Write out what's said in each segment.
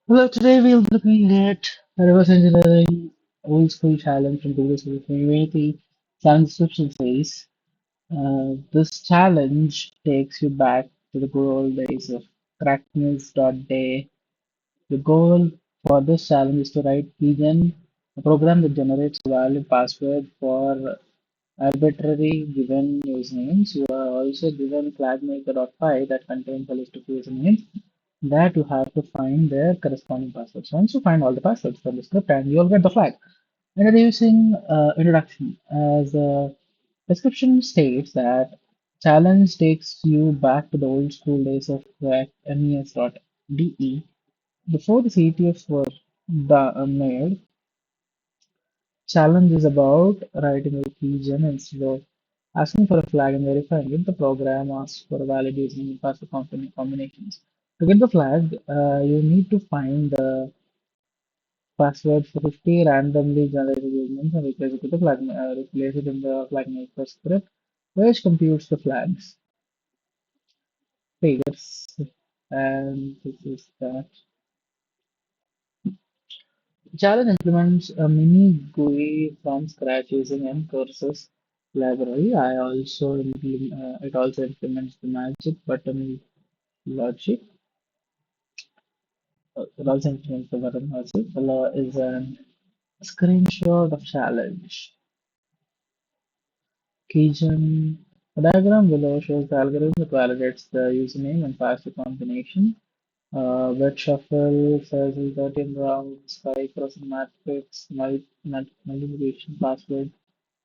Well, today we'll be looking at reverse engineering old school challenge from Google CTF Community challenge description phase. This challenge takes you back to the good old days of cracknews.day. The goal for this challenge is to write Pigeon, a program that generates a valid password for arbitrary given usernames. You are also given flag that contains a list of usernames that you have to find their corresponding passwords. Once you find all the passwords from the script, and you'll get the flag. Introducing introduction. As the description states that challenge takes you back to the old school days of mes.de. Before the CTFs were made, challenge is about writing a keygen instead of asking for a flag and verifying it. The program asks for a valid username and password combinations. To get the flag, you need to find the password for 50 randomly generated usernames and replace it in the flag maker script, which computes the flags, figures, and this is that. Challenge implements a mini GUI from scratch using mCurses library. It also implements the magic button logic. It also implements the button logic. Below is a screenshot of challenge. Keygen. The diagram below shows the algorithm that validates the username and password combination. Wet shuffle says 13 rounds, 5% matrix, multiplication password,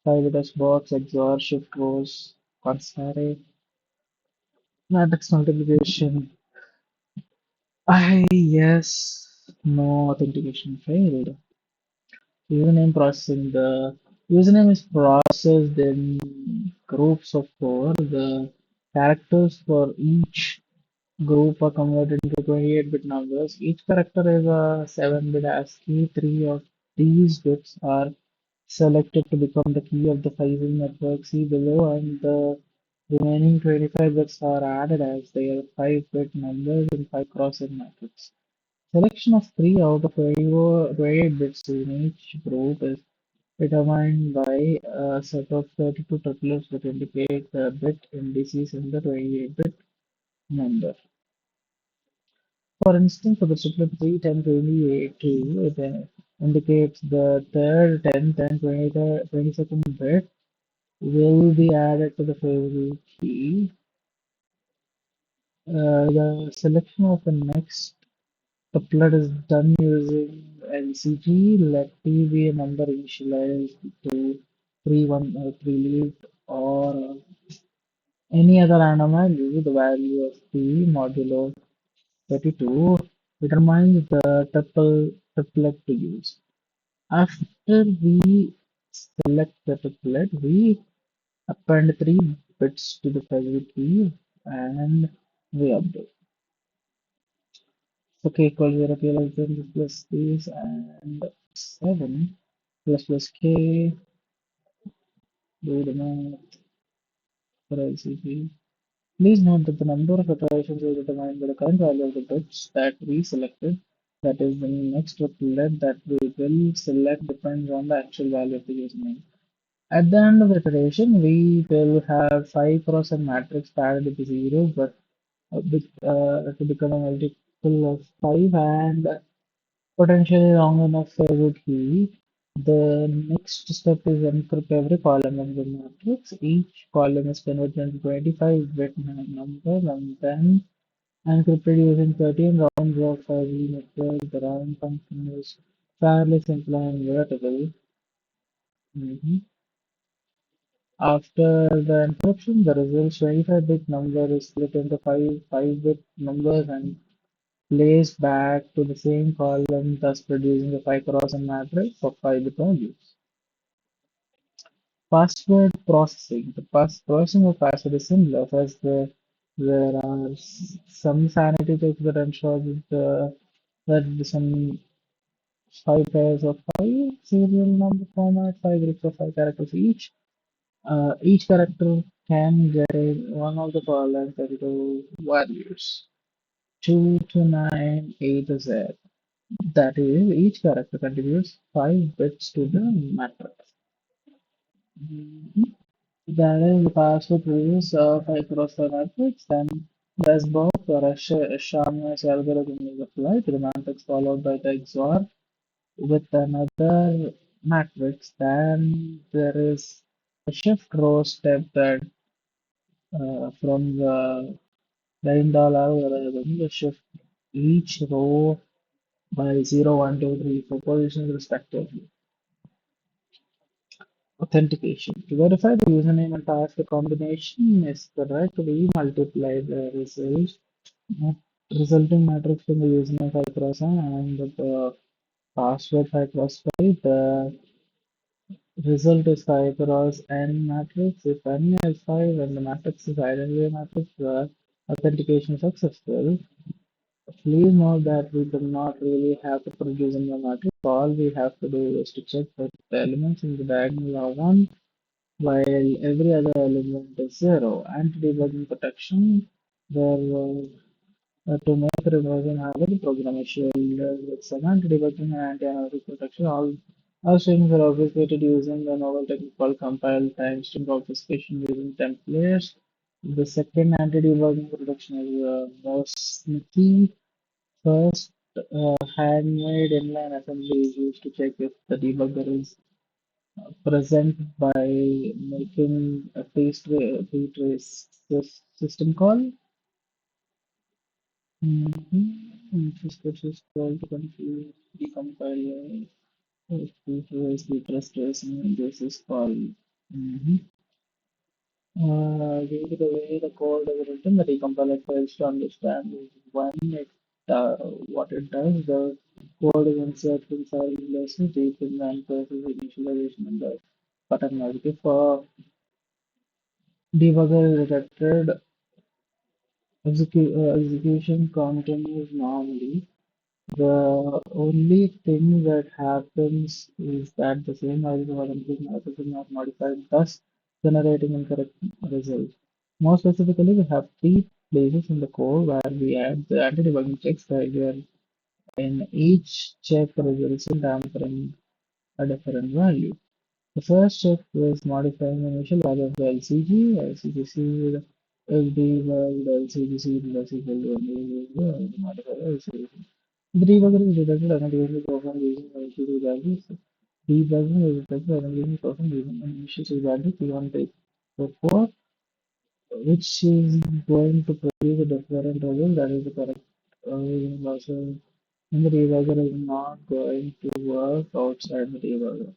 5 letters box, XOR, shift rows, const array, matrix multiplication. Yes, no authentication failed. Username processing. The username is processed in groups of four. The characters for each group are converted into 28-bit numbers. Each character is a 7-bit ASCII. Three of these bits are selected to become the key of the phasing network. See below, and the remaining 25 bits are added as their 5-bit numbers in 5-crossing matrix. Selection of 3 out of 28 bits in each group is determined by a set of 32 triplets that indicate the bit indices in the 28-bit number. For instance, for the triplet 3, 10, 28, 2, it indicates the third, 10th, and 22nd bit will be added to the favorite key. The selection of the next couplet is done using LCG. Let T be a number initialized to 3, 1, or 3 leaf or any other random value. The value of P modulo 32 determines the triplet to use. After we select the triplet, we append 3 bits to the favorite key and we update. So k equals 0, k less than this plus this, and 7 plus k, do the math for LCG. Please note that the number of iterations is determined by the current value of the bits that we selected. That is, the next triplet that we will select depends on the actual value of the username. At the end of the iteration, we will have 5 cross and matrix padded with 0, but to become a multiple of 5 and potentially long enough for a root key. The next step is encrypt every column of the matrix. Each column is converted into 25-bit number and then encrypted using 13 rounds of every network. The round function is fairly simple and immutable. Mhm. After the encryption, the result 25-bit number is split into 5-bit numbers and placed back to the same column, thus producing a 5-cross matrix of 5-bit values. Password processing. The processing of password is similar, as there are some sanity checks that ensure that some 5 pairs of 5 serial number format, 5 groups of 5 characters each. Each character can get in one of the following 32 values: 2 to 9, A to Z. That is, each character contributes 5 bits to the matrix. Mhm. That is, the password produces 5 cross 5 matrix, then there's both or a Sharma's algorithm is applied to the matrix followed by the XOR with another matrix. Then there is a shift row step that from the $9 algorithm, you shift each row by 0, 1, 2, 3, 4 positions respectively. Authentication. To verify the username and password combination is correct, we multiply the resulting matrix from the username 5 cross and the password 5 cross 5. The result is 5 cross n matrix. If n is 5 and the matrix is identity matrix, the authentication is successful. Please note that we do not really have to produce a new matrix. All we have to do is to check that the elements in the diagonal are 1 while every other element is 0. Anti-debugging protection, where to make reversion handle, the program is shared with some anti-debugging and anti-analytic protection. All strings are obfuscated using a novel technique called compile time string obfuscation using templates. The second anti-debugging protection is more sneaky. First, handmade inline assembly is used to check if the debugger is present by making a trace system call. This is called to confuse decompile trace the trace tracing. This is called. Mhm. Due to the way the code is written, the decompiler fails to understand when it what it does. The code is inserted inside relations deep in the process initialization and the button logic. If debugger is detected, execution continues normally. The only thing that happens is that the same algorithm is not modified, thus generating incorrect results. More specifically, we have 3 places in the code where we add the anti-debugging checks where in each check results in tampering a different value. The first check was modifying the initial value of the LCG. LCGC will be the LCGC plus equal to only modify the LCGC. The debugger is detected and usually performed using LCD values. Debugging is detected and usually performed using an initial value P1 which is going to produce a different result that is the correct also. And the debugger is not going to work outside the debugger.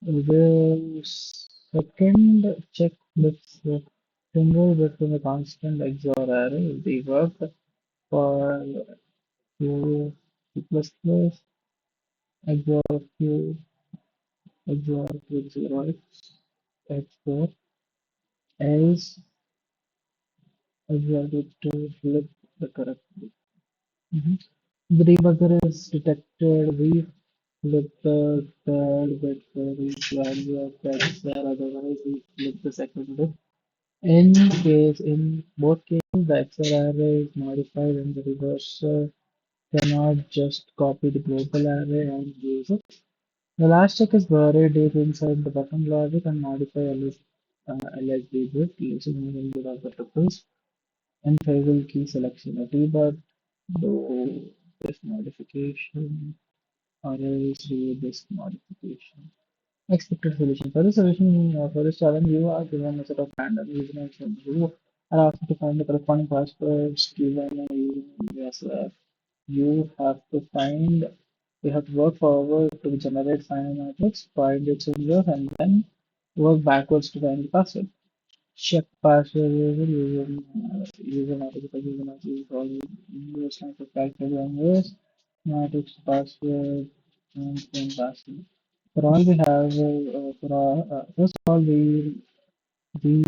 The second check looks the single bit from the constant XOR array. They work for Q, C++, XOR Q, XOR Q 0 X4, else XOR Q to flip the correct bit. Mhm. The debugger is detected. We flip the third bit for each value of the XOR, otherwise we flip the second bit. In both cases, the XOR array is modified and the reverser cannot just copy the global array and use it. The last check is buried deep inside the button logic and modify LSB bit using moving of the tuples and table key selection. A debug do this modification or else do this modification. Expected solution. For the solution, for this challenge, you are given a set of random usernames and you are asked to find the corresponding passwords given a username. Yes, you have to find, you have to work forward to generate final matrix, find its user, and then work backwards to find the password. Check password user matrix user matrix all use like a character language matrix password and then password. For all we have, first of all, we we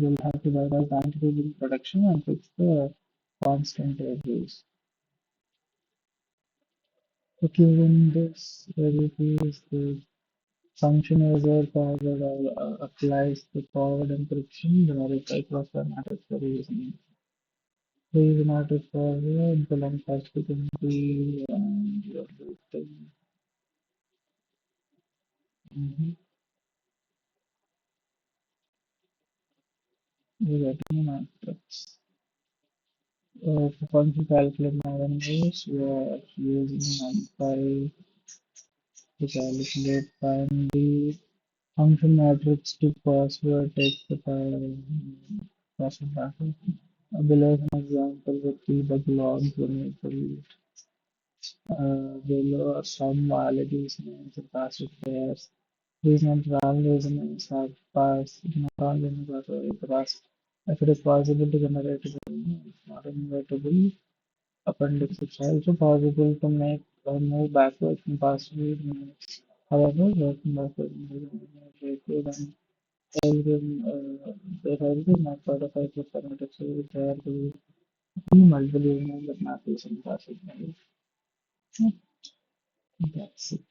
will have to write out anti production and fix the constant abuse. So given this, is the function user forward applies the forward encryption, the verify cross matrix for using. Please not forward the length has to complete and your thing. Mm-hmm. You're getting a matrix. For fun to calculate nowadays, we are using NumPy to calculate find function matrix to password takes the password pattern. Below is an example with debug logs enabled. Below are some validates names and password pairs. These names validates names have passed, not all in the password. If it is possible to generate it, it's not invertible. Appendix. It's also possible to make move backwards in password names. However, working backwards in the algorithm, the algorithm is not codified for parametric, so there will be multiple usernames that map using password names. That's it.